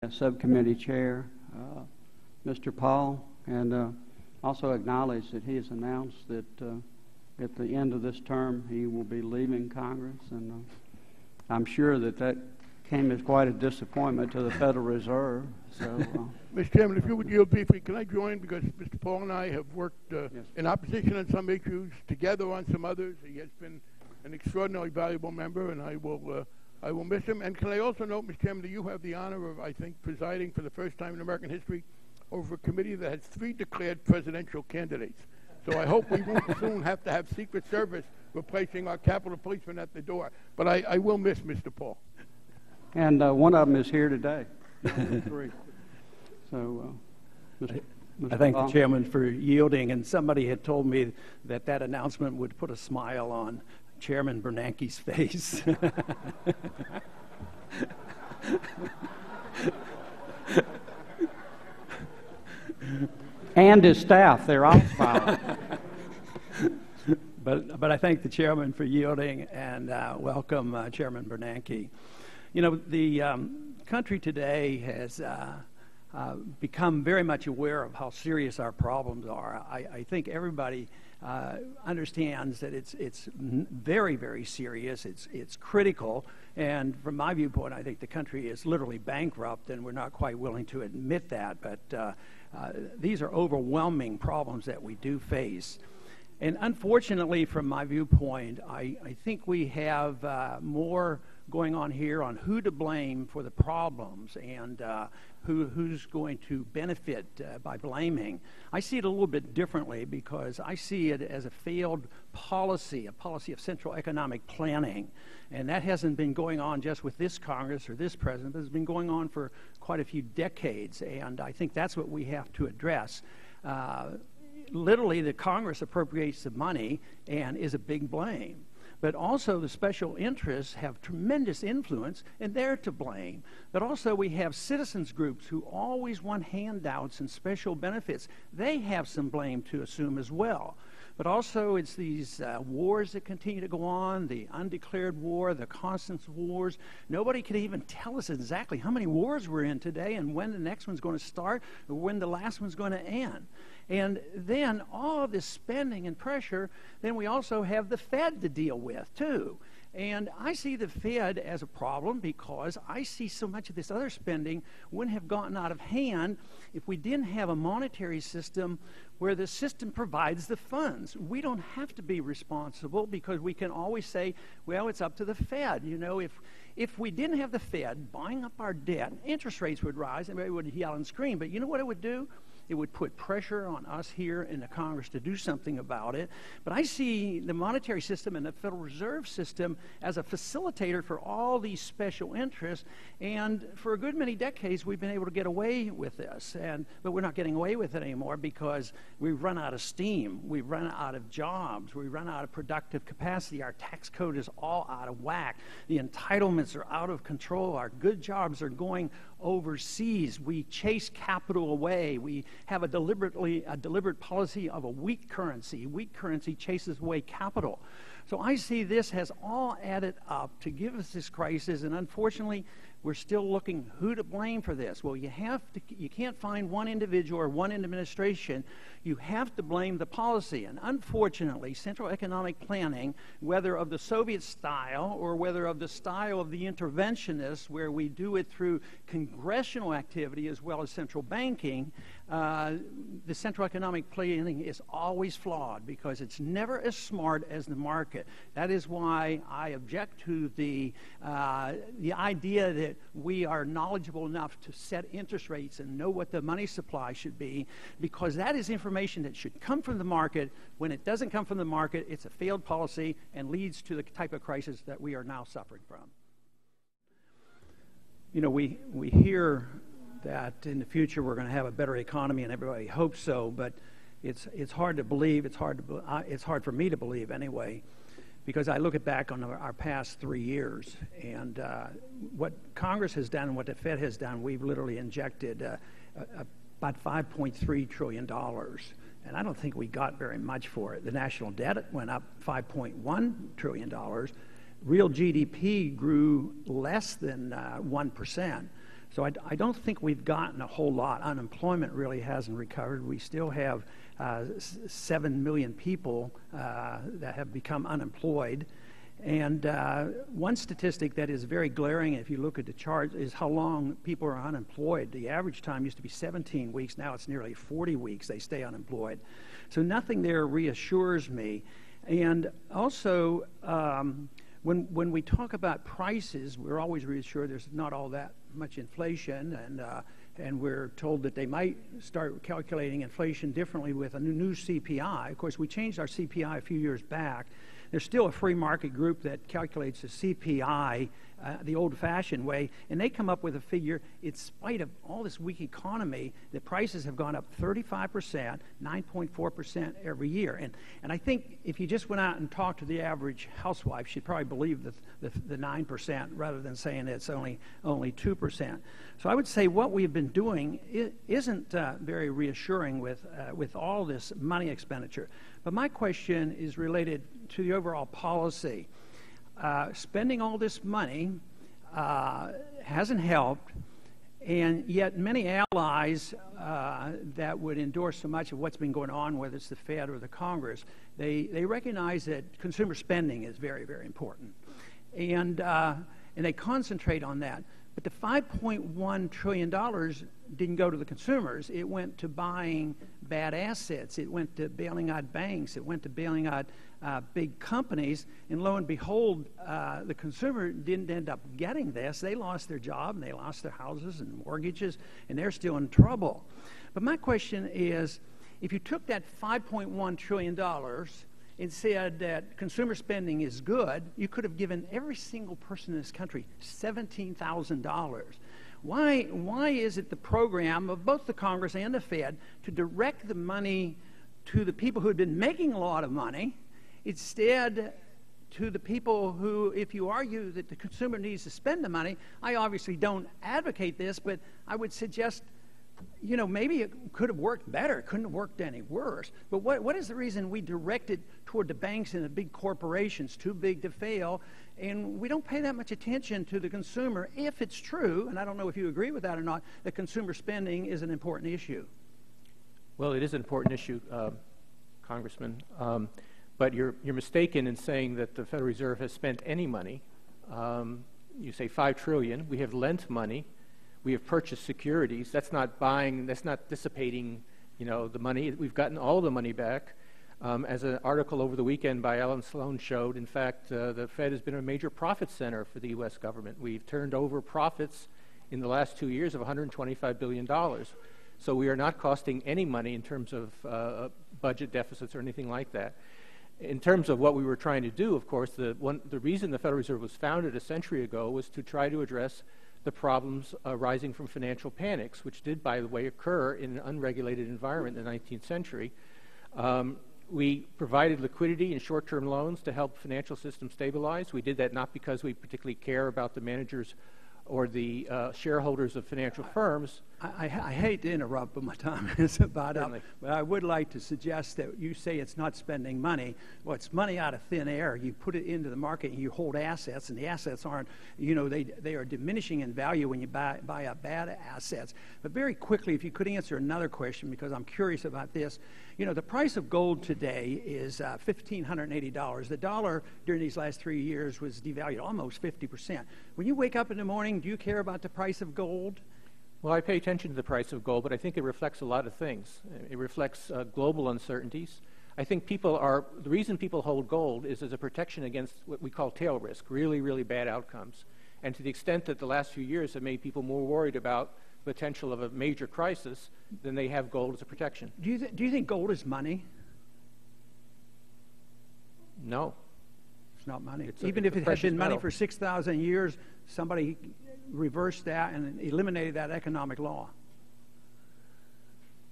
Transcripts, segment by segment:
Subcommittee Chair, Mr. Paul, and also acknowledge that he has announced that at the end of this term he will be leaving Congress, and I'm sure that came as quite a disappointment to the Federal Reserve. So, Mr. Chairman, if you would yield briefly, can I join? Because Mr. Paul and I have worked yes, in opposition on some issues, together on some others. He has been an extraordinarily valuable member, and I will miss him. And can I also note, Mr. Chairman, that you have the honor of, I think, presiding for the first time in American history over a committee that has 3 declared presidential candidates. So I hope we won't soon have to have Secret Service replacing our Capitol policemen at the door. But I will miss Mr. Paul. And one of them is here today. 3. So, Mr. I thank Paul? the chairman for yielding, and somebody had told me that that announcement would put a smile on Chairman Bernanke's face. And his staff, they're all smiling. But I thank the chairman for yielding, and welcome Chairman Bernanke. You know, the country today has become very much aware of how serious our problems are. I think everybody understands that it's very, very serious. It's critical, and from my viewpoint, I think the country is literally bankrupt, and we're not quite willing to admit that. But these are overwhelming problems that we do face. And unfortunately, from my viewpoint, I think we have more going on here on who to blame for the problems and who's going to benefit by blaming. I see it a little bit differently because I see it as a failed policy, a policy of central economic planning. And that hasn't been going on just with this Congress or this president, but it's been going on for quite a few decades. And I think that's what we have to address. Literally, the Congress appropriates the money and is a big blame. But also the special interests have tremendous influence, and they're to blame. But also we have citizens groups who always want handouts and special benefits. They have some blame to assume as well. But also it's these wars that continue to go on, the undeclared war, the constant wars. Nobody can even tell us exactly how many wars we're in today and when the next one's going to start or when the last one's going to end. And then all of this spending and pressure, then we also have the Fed to deal with too. And I see the Fed as a problem because I see so much of this other spending wouldn't have gotten out of hand if we didn't have a monetary system where the system provides the funds. We don't have to be responsible because we can always say, well, it's up to the Fed. You know, if we didn't have the Fed buying up our debt, interest rates would rise, and everybody would yell and scream. But you know what it would do? It would put pressure on us here in the Congress to do something about it. But I see the monetary system and the Federal Reserve System as a facilitator for all these special interests. And for a good many decades, we've been able to get away with this. But we're not getting away with it anymore because we've run out of steam. We've run out of jobs. We've run out of productive capacity. Our tax code is all out of whack. The entitlements are out of control. Our good jobs are going overseas. We chase capital away. We have a deliberate policy of a weak currency. Weak currency chases away capital. So I see this has all added up to give us this crisis, and unfortunately, we're still looking who to blame for this. Well, you can't find one individual or one administration. You have to blame the policy. And unfortunately, central economic planning, whether of the Soviet style or whether of the style of the interventionists, where we do it through congressional activity as well as central banking, the central economic planning is always flawed because it's never as smart as the market. That is why I object to the idea that we are knowledgeable enough to set interest rates and know what the money supply should be, because that is information that should come from the market. When it doesn't come from the market, it's a failed policy and leads to the type of crisis that we are now suffering from. You know, we hear that in the future we're going to have a better economy, and everybody hopes so, but it's hard to believe. It's hard for me to believe anyway, because I look back on our past 3 years, and what Congress has done and what the Fed has done, we've literally injected about $5.3 trillion, and I don't think we got very much for it. The national debt went up $5.1 trillion. Real GDP grew less than 1%. So I don't think we've gotten a whole lot. Unemployment really hasn't recovered. We still have 7 million people that have become unemployed. And one statistic that is very glaring, if you look at the chart, is how long people are unemployed. The average time used to be 17 weeks. Now it's nearly 40 weeks they stay unemployed. So nothing there reassures me. And also, when we talk about prices, we're always reassured there's not all that much inflation, and we're told that they might start calculating inflation differently with a new CPI. Of course, we changed our CPI a few years back. There's still a free market group that calculates the CPI the old-fashioned way, and they come up with a figure, in spite of all this weak economy, the prices have gone up 35%, 9.4% every year. And I think if you just went out and talked to the average housewife, she'd probably believe the 9% rather than saying it's only 2%. So I would say what we've been doing isn't very reassuring with all this money expenditure. But my question is related to the overall policy. Spending all this money hasn't helped, and yet many allies that would endorse so much of what's been going on, whether it's the Fed or the Congress, they recognize that consumer spending is very, very important, and they concentrate on that. But the $5.1 trillion didn't go to the consumers. It went to buying bad assets. It went to bailing out banks. It went to bailing out big companies. And lo and behold, the consumer didn't end up getting this. They lost their job, and they lost their houses and mortgages, and they're still in trouble. But my question is, if you took that $5.1 trillion and said that consumer spending is good, you could have given every single person in this country $17,000. Why is it the program of both the Congress and the Fed to direct the money to the people who had been making a lot of money, instead to the people who, if you argue that the consumer needs to spend the money, I obviously don't advocate this, but I would suggest, you know, maybe it could have worked better. It couldn't have worked any worse. But what is the reason we direct it toward the banks and the big corporations, too big to fail, and we don't pay that much attention to the consumer if it's true, and I don't know if you agree with that or not, that consumer spending is an important issue? Well, it is an important issue, Congressman, but you're mistaken in saying that the Federal Reserve has spent any money. You say $5 trillion. We have lent money. We have purchased securities. That's not buying, that's not dissipating, you know, the money. We've gotten all the money back. As an article over the weekend by Alan Sloan showed, in fact, the Fed has been a major profit center for the U.S. government. We've turned over profits in the last 2 years of $125 billion. So we are not costing any money in terms of budget deficits or anything like that. In terms of what we were trying to do, of course, the reason the Federal Reserve was founded a century ago was to try to address the problems arising from financial panics, which did, by the way, occur in an unregulated environment in the 19th century. We provided liquidity and short-term loans to help financial systems stabilize. We did that not because we particularly care about the managers or the shareholders of financial firms. I hate to interrupt, but my time is about up. But I would like to suggest that you say it's not spending money. Well, it's money out of thin air. You put it into the market and you hold assets, and the assets aren't, you know, they are diminishing in value when you buy up bad assets. But very quickly, if you could answer another question, because I'm curious about this. You know, the price of gold today is $1,580. The dollar during these last 3 years was devalued almost 50%. When you wake up in the morning, do you care about the price of gold? Well, I pay attention to the price of gold, but I think it reflects a lot of things. It reflects global uncertainties. I think the reason people hold gold is as a protection against what we call tail risk, really, really bad outcomes. And to the extent that the last few years have made people more worried about the potential of a major crisis, then they have gold as a protection. Do you think gold is money? No. It's not money. Even if it had been money for 6,000 years, somebody reversed that and eliminated that economic law.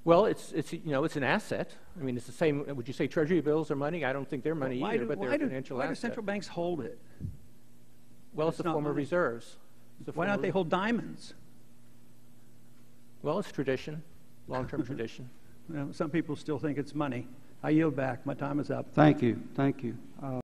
Well, it's an asset. I mean, it's the same. Would you say Treasury bills are money? I don't think they're money either, but they're a financial asset. Why do central banks hold it? Well, it's a form of reserves. Why don't they hold diamonds? Well, it's tradition, long-term tradition. You know, some people still think it's money. I yield back. My time is up. Thank you. Thank you.